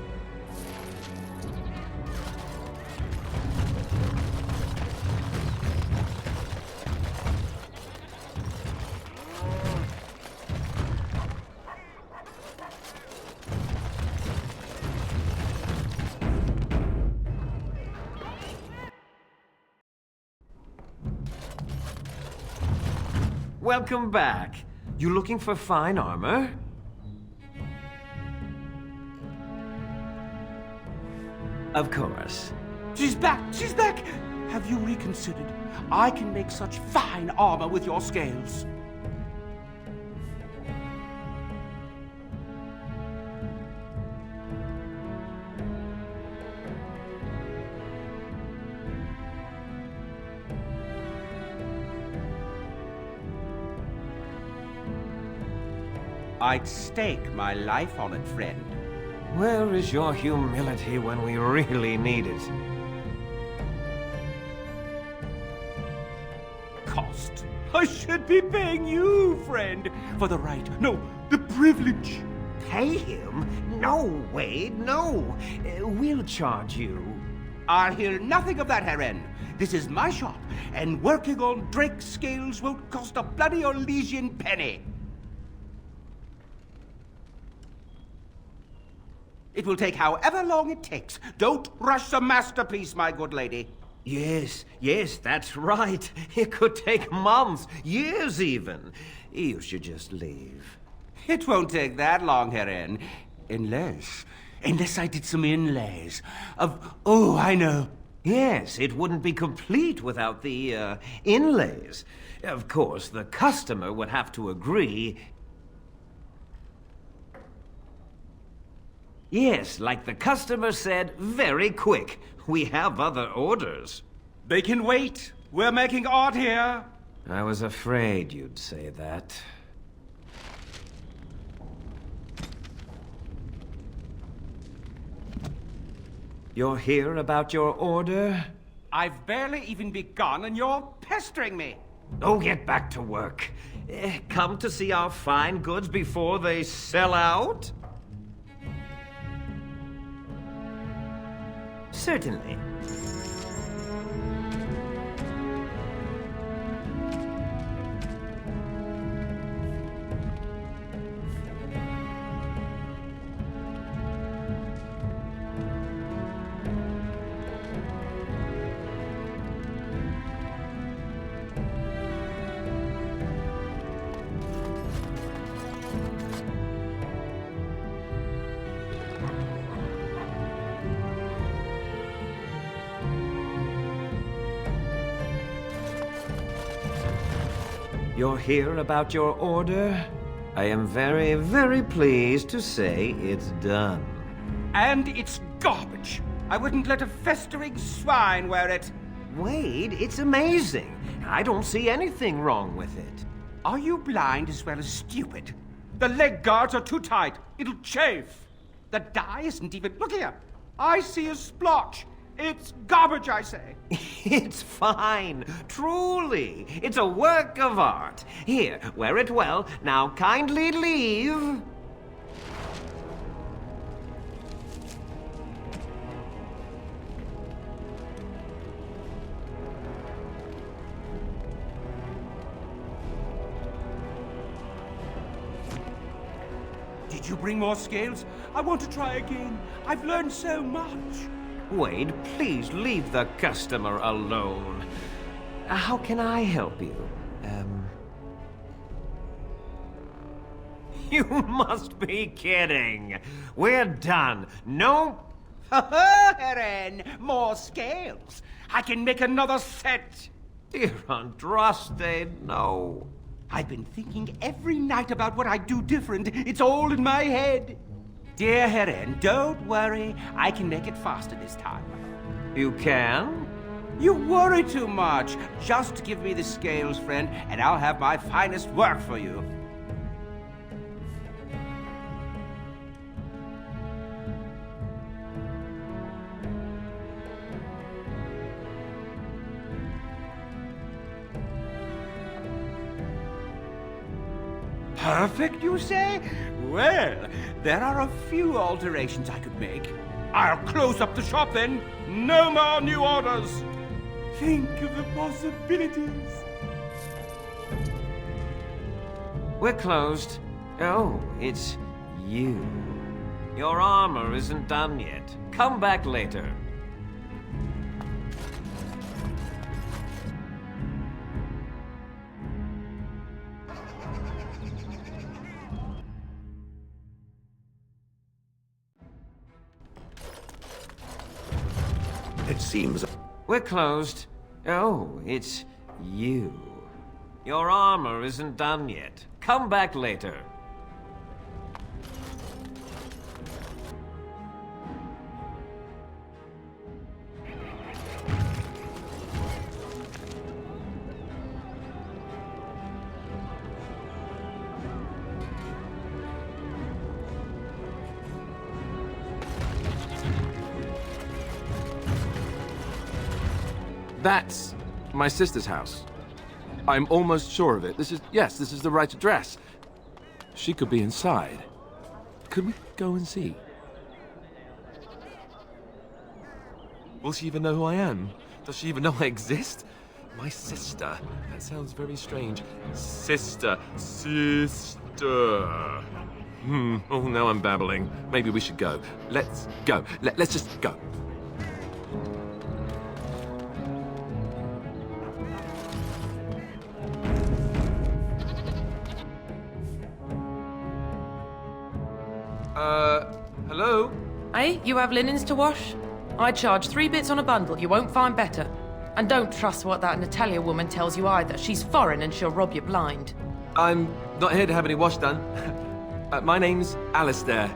Welcome back. You looking for fine armor? Of course. She's back! She's back! Have you reconsidered? I can make such fine armor with your scales. I'd stake my life on it, friend. Where is your humility when we really need it? Cost. I should be paying you, friend, for the right, no, the privilege. Pay him? No, Wade, no. We'll charge you. I'll hear nothing of that, Heron. This is my shop, and working on Drake's scales won't cost a bloody Orlesian penny. It will take however long it takes. Don't rush the masterpiece, my good lady. Yes, that's right. It could take months, years even. You should just leave. It won't take that long, Heron. Unless I did some inlays of... Oh, I know. Yes, it wouldn't be complete without the, inlays. Of course, the customer would have to agree. Yes, like the customer said, very quick. We have other orders. They can wait. We're making art here. I was afraid you'd say that. You're here about your order? I've barely even begun and you're pestering me. Oh, get back to work. Come to see our fine goods before they sell out? Certainly. You're here about your order? I am very, very pleased to say it's done. And it's garbage. I wouldn't let a festering swine wear it. Wade, it's amazing. I don't see anything wrong with it. Are you blind as well as stupid? The leg guards are too tight. It'll chafe. The dye isn't even... Look here. I see a splotch. It's garbage, I say. It's fine. Truly. It's a work of art. Here, wear it well. Now kindly leave. Did you bring more scales? I want to try again. I've learned so much. Wade, please leave the customer alone. How can I help you? You must be kidding. We're done. No... Eren, more scales. I can make another set. Dear Andraste, no. I've been thinking every night about what I'd do different. It's all in my head. Dear Eren, don't worry. I can make it faster this time. You can? You worry too much. Just give me the scales, friend, and I'll have my finest work for you. Perfect, you say? Well, there are a few alterations I could make. I'll close up the shop then. No more new orders. Think of the possibilities. We're closed. Oh, it's you. Your armor isn't done yet. Come back later. It seems... We're closed. Oh, it's you. Your armor isn't done yet. Come back later. That's my sister's house. I'm almost sure of it. This is the right address. She could be inside. Could we go and see? Will she even know who I am? Does she even know I exist? My sister. That sounds very strange. Sister. Oh, now I'm babbling. Maybe we should go. Let's go. Let's just go. Hello? Hey, you have linens to wash? I charge 3 bits on a bundle. You won't find better. And don't trust what that Natalia woman tells you either. She's foreign and she'll rob you blind. I'm not here to have any wash done. My name's Alistair.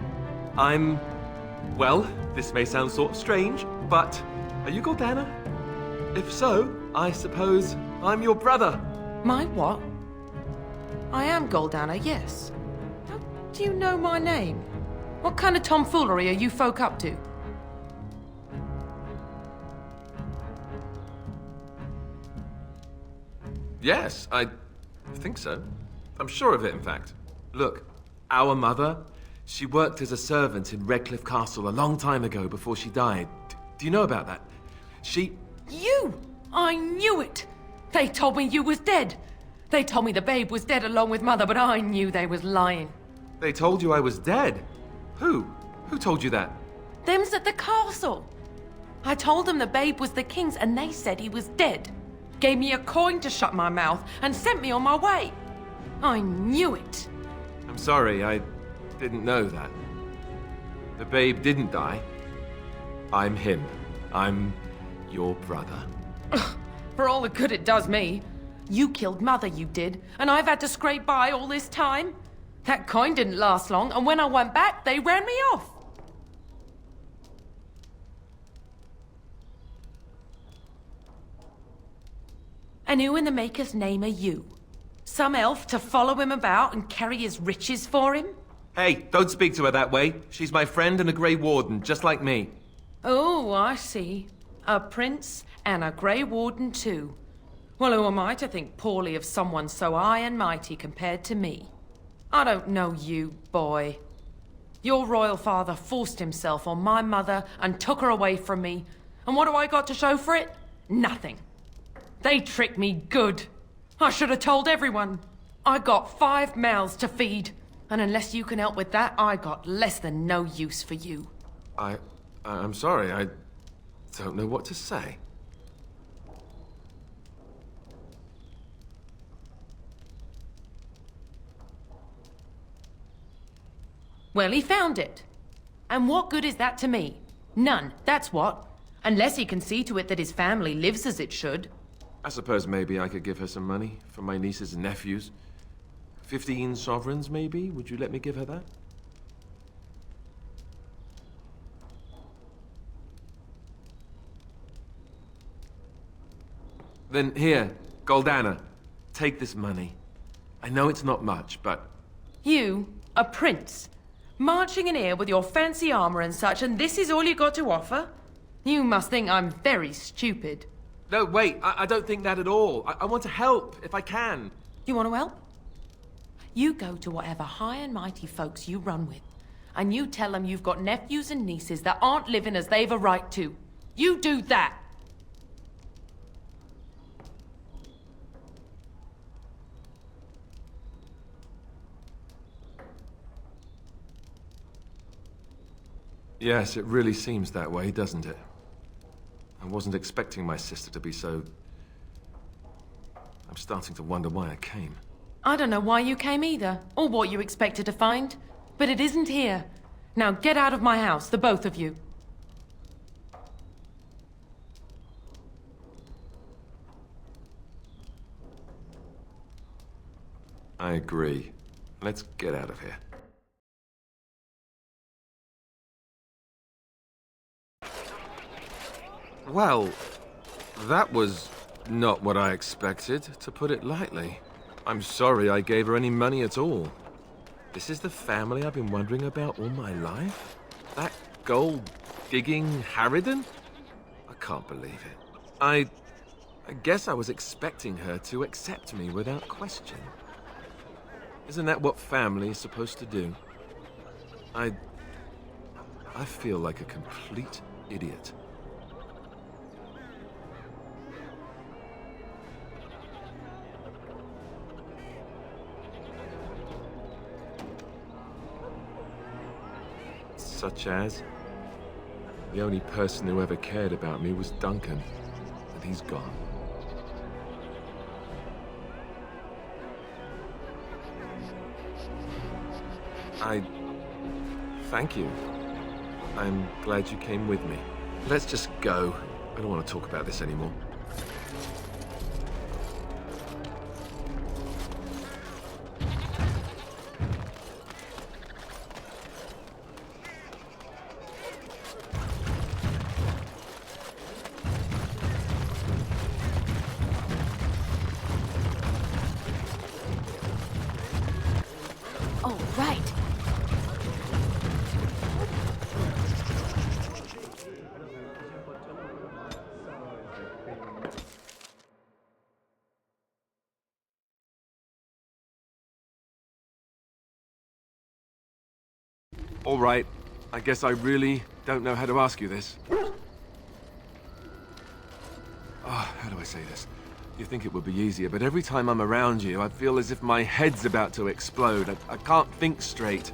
Well, this may sound sort of strange, but are you Gordana? If so, I suppose I'm your brother. My what? I am Goldana, yes. How do you know my name? What kind of tomfoolery are you folk up to? Yes, I think so. I'm sure of it, in fact. Look, our mother, she worked as a servant in Redcliffe Castle a long time ago before she died. Do you know about that? You! I knew it! They told me you was dead. They told me the babe was dead along with mother, but I knew they was lying. They told you I was dead? Who? Who told you that? Them's at the castle. I told them the babe was the king's and they said he was dead. Gave me a coin to shut my mouth and sent me on my way. I knew it. I'm sorry, I didn't know that. The babe didn't die. I'm him. I'm your brother. For all the good it does me. You killed Mother, you did, and I've had to scrape by all this time. That coin didn't last long, and when I went back, they ran me off. And who in the Maker's name are you? Some elf to follow him about and carry his riches for him? Hey, don't speak to her that way. She's my friend and a Grey Warden, just like me. Oh, I see. A prince and a Grey Warden too. Well, who am I to think poorly of someone so high and mighty compared to me? I don't know you, boy. Your royal father forced himself on my mother and took her away from me. And what do I got to show for it? Nothing. They tricked me good. I should have told everyone. I got 5 mouths to feed. And unless you can help with that, I got less than no use for you. I'm sorry, I don't know what to say. Well, he found it. And what good is that to me? None, that's what. Unless he can see to it that his family lives as it should. I suppose maybe I could give her some money for my nieces and nephews. 15 sovereigns, maybe? Would you let me give her that? Then here, Goldana, take this money. I know it's not much, but... You, a prince, marching in here with your fancy armor and such, and this is all you got to offer? You must think I'm very stupid. No, wait, I don't think that at all. I want to help, if I can. You want to help? You go to whatever high and mighty folks you run with, and you tell them you've got nephews and nieces that aren't living as they've a right to. You do that. Yes, it really seems that way, doesn't it? I wasn't expecting my sister to be so... I'm starting to wonder why I came. I don't know why you came either, or what you expected to find, but it isn't here. Now get out of my house, the both of you. I agree. Let's get out of here. Well, that was not what I expected, to put it lightly. I'm sorry I gave her any money at all. This is the family I've been wondering about all my life? That gold-digging harridan? I can't believe it. I guess I was expecting her to accept me without question. Isn't that what family is supposed to do? I feel like a complete idiot. Such as? The only person who ever cared about me was Duncan, and he's gone. Thank you. I'm glad you came with me. Let's just go. I don't want to talk about this anymore. Oh, right. All right. I guess I really don't know how to ask you this. How do I say this? You think it would be easier, but every time I'm around you, I feel as if my head's about to explode. I can't think straight.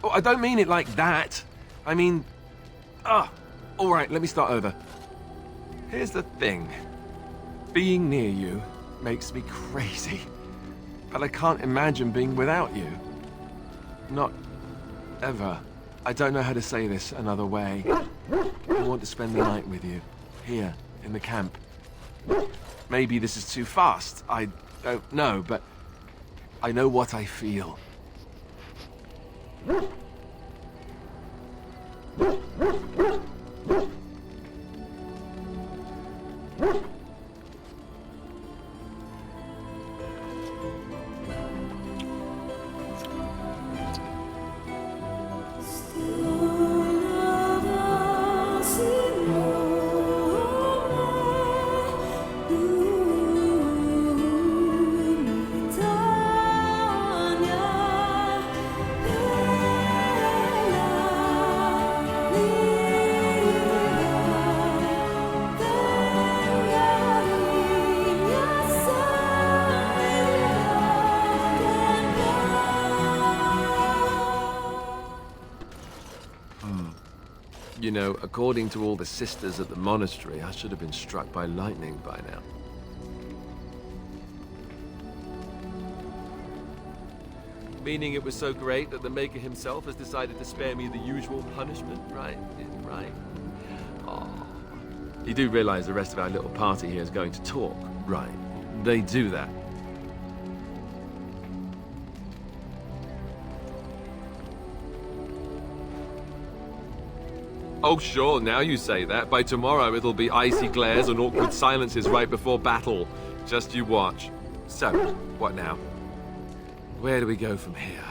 Oh, I don't mean it like that. I mean... all right, let me start over. Here's the thing. Being near you makes me crazy. But I can't imagine being without you. Not ever. I don't know how to say this another way. I want to spend the night with you, here, in the camp. Maybe this is too fast, I don't know, but I know what I feel. You know, according to all the sisters at the monastery, I should have been struck by lightning by now. Meaning it was so great that the Maker himself has decided to spare me the usual punishment, right? Right. Oh. You do realize the rest of our little party here is going to talk, right? They do that. Oh sure, now you say that. By tomorrow it'll be icy glares and awkward silences right before battle. Just you watch. So, what now? Where do we go from here?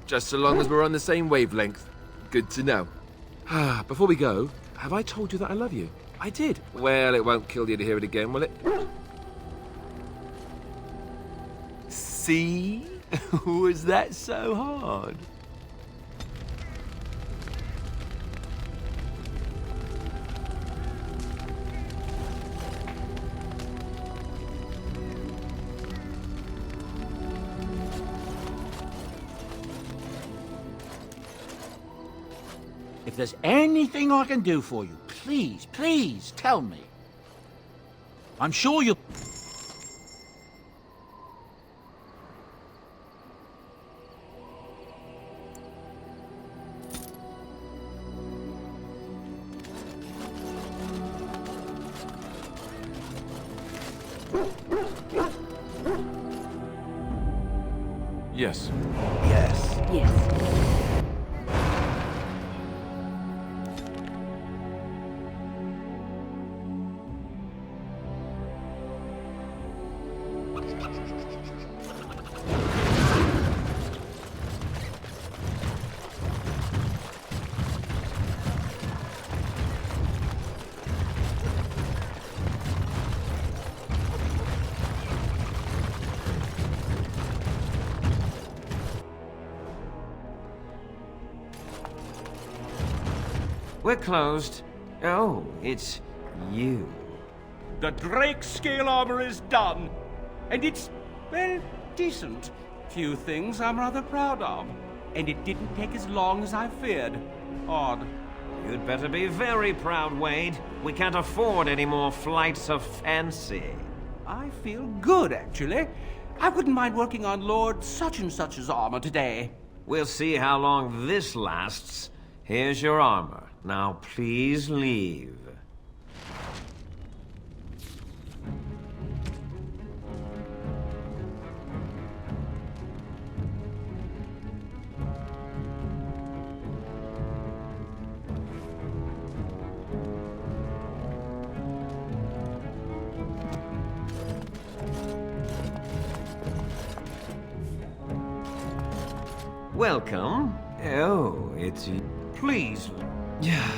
Just so long as we're on the same wavelength. Good to know. Before we go, have I told you that I love you? I did. Well, it won't kill you to hear it again, will it? See? Was that so hard? If there's anything I can do for you, please, please tell me. I'm sure you'll... Yes. Yes. Yes. We're closed. Oh, it's you. The Drake scale armor is done. And it's, well, decent. Few things I'm rather proud of. And it didn't take as long as I feared. Odd. You'd better be very proud, Wade. We can't afford any more flights of fancy. I feel good, actually. I wouldn't mind working on Lord such-and-such's armor today. We'll see how long this lasts. Here's your armor. Now please leave. Welcome. Oh, it's... Please. Yeah.